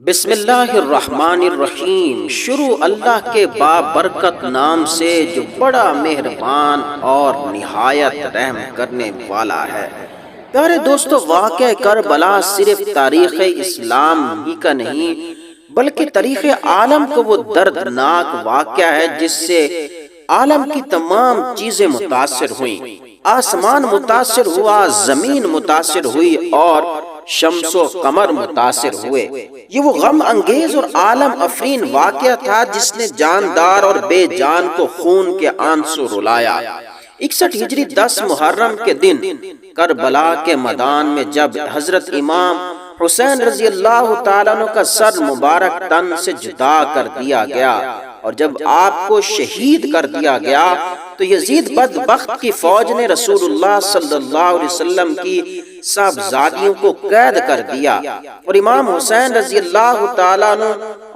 بسم اللہ الرحمن الرحیم۔ شروع اللہ کے بابرکت نام سے جو بڑا مہربان اور نہایت رحم کرنے والا ہے۔ پیارے دوستو، واقعہ کربلا صرف تاریخ اسلام ہی کا نہیں بلکہ تاریخ عالم کا وہ دردناک واقعہ ہے جس سے عالم کی تمام چیزیں متاثر ہوئیں۔ آسمان متاثر ہوا، زمین متاثر ہوئی اور شمس و قمر متاثر ہوئے۔ یہ وہ غم انگیز اور عالم افرین واقعہ تھا جس نے جاندار اور بے جان کو خون کے آنسو رلایا۔ 61 ہجری 10 محرم کے دن کربلا کے میدان میں جب حضرت امام حسین رضی اللہ تعالیٰ عنہ کا سر مبارک تن سے جدا کر دیا گیا اور جب آپ کو شہید کر دیا گیا تو یزید بدبخت کی فوج نے رسول اللہ صلی اللہ علیہ وسلم کی صاحبزادیوں کو قید کر دیا اور امام حسین رضی اللہ تعالیٰ عنہ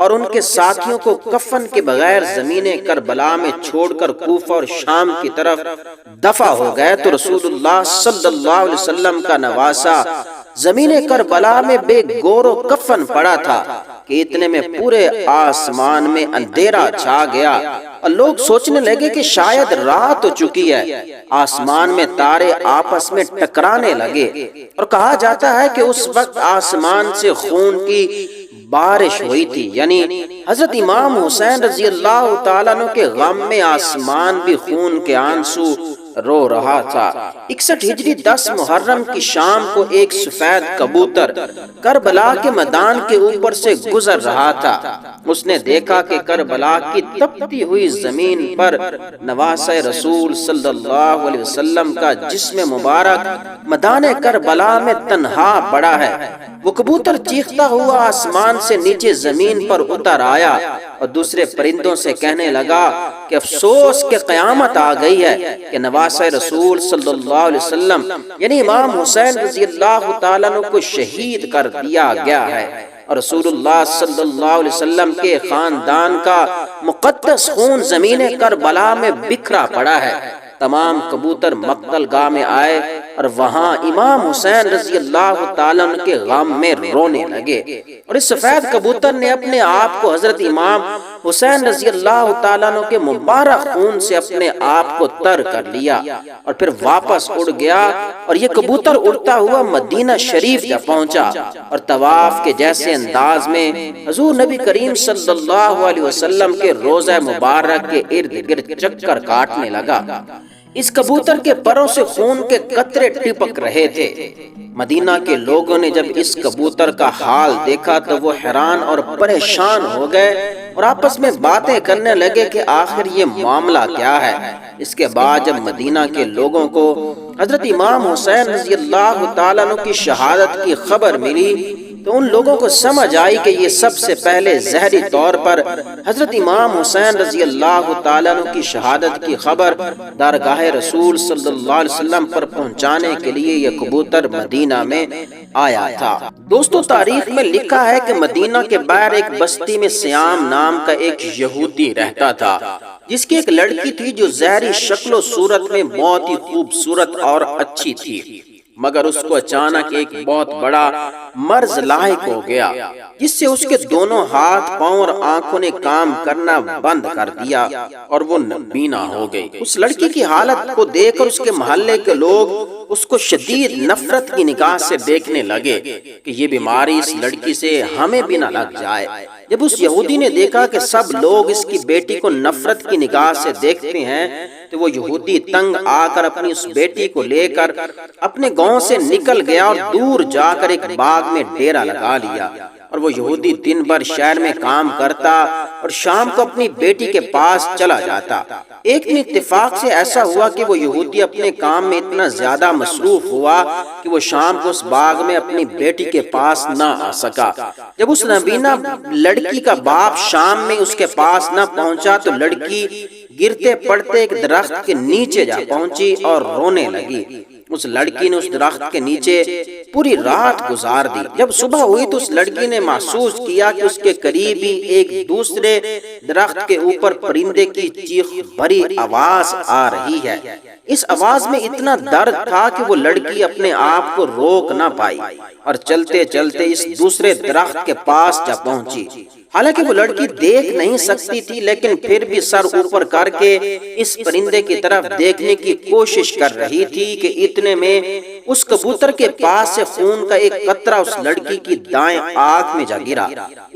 اور ان کے ساتھیوں کو کفن کے بغیر زمین کربلا میں چھوڑ کر کوفہ اور شام کی طرف دفع ہو گئے تو رسول اللہ صلی اللہ علیہ وسلم کا نواسہ زمین کربلا میں بے گور و کفن پڑا تھا کہ اتنے میں پورے آسمان میں اندھیرا چھا گیا اور لوگ سوچنے لگے کہ شاید رات ہو چکی ہے۔ آسمان میں تارے آپس میں ٹکرانے لگے اور کہا جاتا ہے کہ اس وقت آسمان سے خون کی بارش ہوئی تھی، یعنی حضرت امام حسین رضی اللہ تعالیٰ عنہ کے غم میں آسمان بھی خون کے آنسو رو رہا تھا۔ 61 ہجری 10 محرم کی شام کو ایک سفید کبوتر کربلا کے میدان کے اوپر سے گزر رہا تھا۔ اس نے دیکھا کہ کربلا کی تپتی ہوئی زمین پر نواسہ رسول صلی اللہ علیہ وسلم کا جسم مبارک میدان کربلا میں تنہا پڑا ہے۔ وہ کبوتر چیختا ہوا آسمان سے نیچے زمین پر اتر آیا اور دوسرے پرندوں سے کہنے لگا کہ افسوس کہ قیامت آ گئی ہے کہ نواسہ رسول صلی اللہ علیہ وسلم یعنی امام حسین رضی اللہ تعالیٰ عنہ کو شہید کر دیا گیا ہے اور رسول اللہ صلی اللہ علیہ وسلم کے خاندان کا مقدس خون زمین کربلا میں بکھرا پڑا ہے۔ تمام کبوتر مقتل گاہ میں آئے اور وہاں امام حسین رضی اللہ تعالیٰ عنہ کے غم میں رونے لگے اور اس سفید کبوتر نے اپنے آپ کو حضرت امام حسین رضی اللہ تعالیٰ عنہ کے مبارک خون سے اپنے آپ کو تر کر لیا اور پھر واپس اڑ گیا اور یہ کبوتر اڑتا ہوا مدینہ شریف جا پہنچا اور طواف کے جیسے انداز میں حضور نبی کریم صلی اللہ علیہ وسلم کے روضہ مبارک کے ارد گرد چکر کاٹنے لگا۔ اس کبوتر کے پروں سے خون کے قطرے ٹپک رہے تھے۔ مدینہ کے لوگوں نے جب اس کبوتر کا حال دیکھا تو وہ حیران اور پریشان ہو گئے اور آپس میں باتیں کرنے لگے کہ آخر یہ معاملہ کیا ہے۔ اس کے بعد جب مدینہ کے لوگوں کو حضرت امام حسین رضی اللہ تعالیٰ عنہ کی شہادت کی خبر ملی تو ان لوگوں کو سمجھ آئی کہ یہ سب سے پہلے ظاہری طور پر حضرت امام حسین رضی اللہ تعالیٰ عنہ کی شہادت کی خبر درگاہ رسول صلی اللہ علیہ وسلم پر پہنچانے کے لیے یہ کبوتر مدینہ میں آیا تھا۔ دوستو، تاریخ میں لکھا ہے کہ مدینہ کے باہر ایک بستی میں سیام نام کا ایک یہودی رہتا تھا جس کی ایک لڑکی تھی جو ظاہری شکل و صورت میں بہت ہی خوبصورت اور اچھی تھی، مگر اس کو اچانک ایک بہت بڑا مرض لاحق ہو گیا جس سے اس کے دونوں ہاتھ، پاؤں اور آنکھوں نے کام کرنا بند کر دیا اور وہ نابینا ہو گئی۔ اس لڑکی کی حالت کو دیکھ کر اس کے محلے کے لوگ اس کو شدید نفرت کی نگاہ سے دیکھنے لگے کہ یہ بیماری اس لڑکی سے ہمیں بھی نہ لگ جائے۔ جب اس یہودی نے دیکھا کہ سب لوگ اس کی بیٹی کو نفرت کی نگاہ سے دیکھتے ہیں تو وہ یہودی تنگ آ کر اپنی اس بیٹی کو لے کر اپنے گاؤں سے نکل گیا اور دور جا کر ایک باغ میں ڈیرا لگا لیا اور وہ یہودی دن بھر شہر میں کام کرتا اور شام کو اپنی بیٹی کے پاس چلا جاتا۔ ایک دن اتفاق سے ایسا ہوا کہ وہ یہودی اپنے کام میں اتنا زیادہ مصروف ہوا کہ وہ شام کو اس باغ میں اپنی بیٹی کے پاس نہ آ سکا۔ جب اس نابینا لڑکی کا باپ شام میں اس کے پاس نہ پہنچا تو لڑکی گرتے پڑتے ایک درخت کے نیچے جا پہنچی اور رونے لگی۔ اس لڑکی نے اس درخت کے نیچے پوری رات گزار دی۔ جب صبح ہوئی تو اس لڑکی نے محسوس کیا کہ اس کے قریب ہی ایک دوسرے درخت کے اوپر پرندے کی چیخ بھری آواز آ رہی ہے۔ اس آواز میں اتنا درد تھا کہ وہ لڑکی اپنے آپ کو روک نہ پائی اور چلتے چلتے اس دوسرے درخت کے پاس جا پہنچی۔ حالانکہ وہ لڑکی دیکھ نہیں سکتی تھی، لیکن پھر بھی سر اوپر کر کے اس پرندے کی طرف دیکھنے کی کوشش کر رہی تھی کہ اتنے میں اس کبوتر کے پاس سے خون کا ایک قطرہ اس لڑکی کی دائیں آنکھ میں جا گرا۔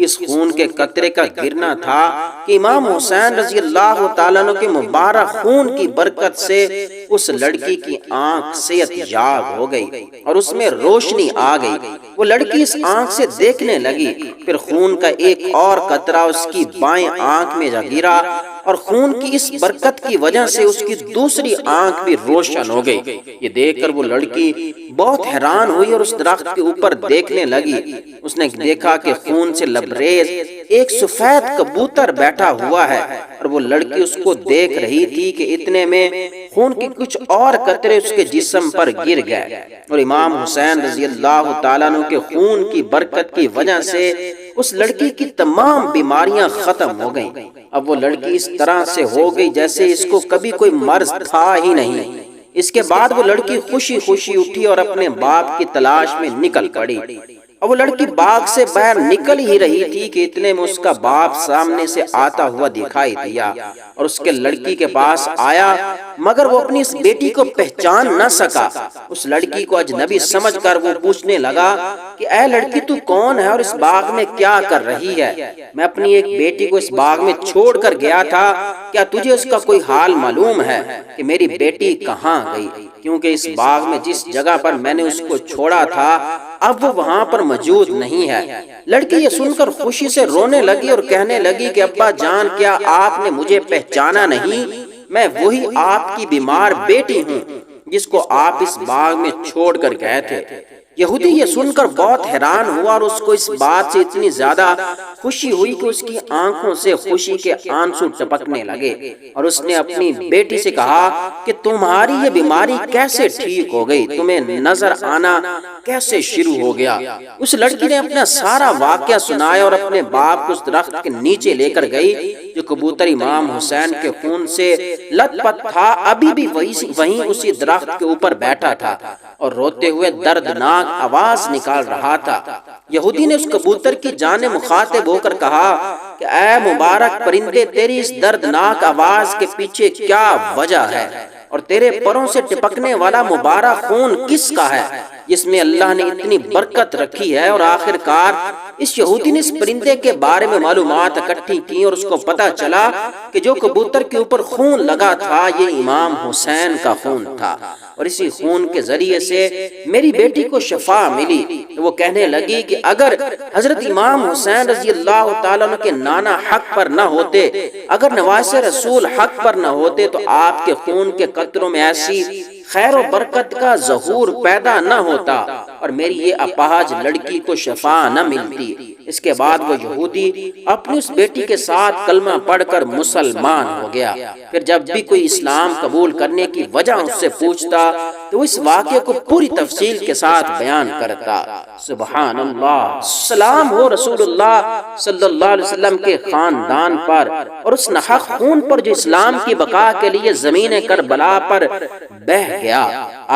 اس خون کے قطرے کا گرنا تھا کہ امام حسین رضی اللہ تعالیٰ عنہ کے مبارک خون کی برکت سے اس لڑکی کی آنکھ صحت یاب ہو گئی اور اس میں روشنی آ گئی۔ وہ لڑکی اس آنکھ سے دیکھنے لگی، پھر خون کا ایک اور قطرہ اس کی بائیں آنکھ میں جا گرا اور خون کی اس برکت کی وجہ سے اس کی دوسری آنکھ بھی روشن ہو گئی۔ یہ دیکھ کر وہ لڑکی بہت حیران ہوئی اور اس درخت کے اوپر دیکھنے لگی۔ اس نے دیکھا کہ خون سے لبریز ایک سفید کبوتر بیٹھا ہوا ہے اور وہ لڑکی اس کو دیکھ رہی تھی کہ اتنے میں خون کے کچھ اور قطرے اس کے جسم پر گر گئے اور امام حسین رضی اللہ تعالیٰ عنہ کے خون کی برکت کی وجہ سے اس لڑکی کی تمام بیماریاں ختم ہو گئیں۔ اب وہ لڑکی اس طرح سے ہو گئی جیسے اس کو کبھی کوئی مرض تھا ہی نہیں۔ اس کے بعد وہ لڑکی خوشی خوشی اٹھی اور اپنے باپ کی تلاش میں نکل پڑی۔ اور وہ لڑکی باغ سے باہر نکل ہی رہی تھی کہ اتنے میں اس کا باپ سامنے سے آتا ہوا دکھائی دیا اور اس کے لڑکی کے پاس آیا، مگر وہ اپنی اس بیٹی کو پہچان نہ سکا۔ اس لڑکی کو اجنبی سمجھ کر وہ پوچھنے لگا کہ اے لڑکی تو کون ہے اور اس باغ میں کیا کر رہی ہے؟ میں اپنی ایک بیٹی کو اس باغ میں چھوڑ کر گیا تھا، کیا تجھے اس کا کوئی حال معلوم ہے کہ میری بیٹی کہاں گئی؟ کیونکہ اس باغ میں جس جگہ پر میں نے اس کو چھوڑا تھا اب وہ وہاں پر موجود نہیں ہے۔ لڑکی یہ سن کر خوشی سے رونے لگی اور کہنے لگی کہ ابا جان کیا آپ نے مجھے پہچانا نہیں؟ میں وہی آپ کی بیمار بیٹی ہوں جس کو آپ اس باغ میں چھوڑ کر گئے تھے۔ یہودی یہ سن کر بہت حیران ہوا اور اس کو اس بات سے اتنی زیادہ خوشی ہوئی کہ اس کی آنکھوں سے خوشی کے آنسو ٹپکنے لگے اور اس نے اپنی بیٹی سے کہا کہ تمہاری یہ بیماری کیسے ٹھیک ہو گئی؟ تمہیں نظر آنا کیسے شروع ہو گیا؟ اس لڑکی نے اپنا سارا واقعہ سنایا اور اپنے باپ کو اس درخت کے نیچے لے کر گئی جو کبوتر امام حسین کے خون سے لت پت تھا، ابھی بھی وہیں اسی درخت کے اوپر بیٹھا تھا اور روتے ہوئے دردناک آواز نکال رہا تھا۔ یہودی نے اس کبوتر کی جانب مخاطب ہو کر کہا کہ اے مبارک پرندے، تیری اس دردناک آواز کے پیچھے کیا وجہ ہے اور تیرے پروں سے ٹپکنے والا مبارک خون کس کا ہے جس میں اللہ نے اتنی برکت رکھی ہے؟ اور آخر کار اس یہودی نے اس پرندے کے بارے میں معلومات اکٹھی کی اور اس کو پتا چلا کہ جو کبوتر کے اوپر خون لگا تھا یہ امام حسین کا خون تھا اور اسی خون کے ذریعے سے میری بیٹی کو شفا ملی۔ وہ کہنے لگی کہ اگر حضرت امام حسین رضی اللہ تعالیٰ عنہ کے نانا حق پر نہ ہوتے، اگر نواسے رسول حق پر نہ ہوتے تو آپ کے خون کے قطروں میں ایسی خیر و برکت کا ظہور پیدا نہ ہوتا اور میری یہ اپاہج لڑکی کو شفا نہ ملتی۔ اس کے بعد وہ یہودی اپنی اس بیٹی کے ساتھ کلمہ پڑھ کر مسلمان ہو گیا۔ پھر جب بھی کوئی اسلام قبول کرنے کی وجہ اس سے پوچھتا تو اس واقعے کو پوری تفصیل کے ساتھ بیان کرتا۔ سبحان اللہ، سلام ہو رسول اللہ صلی اللہ علیہ وسلم کے خاندان پر اور اس نحق خون پر جو اسلام کی بقا کے لیے زمین کربلا پر بہہ گیا۔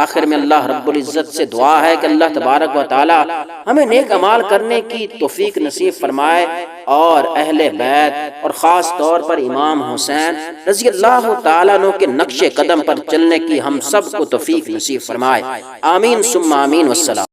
آخر میں اللہ رب العزت سے دعا ہے کہ اللہ تبارک و تعالی ہمیں نیک اعمال کرنے کی توفیق نصیب فرمائے اور اہل بیت اور خاص طور پر امام حسین رضی اللہ تعالیٰ عنہ کے نقش قدم پر چلنے کی ہم سب کو توفیق نصیب فرمائے۔ آمین ثم آمین والسلام۔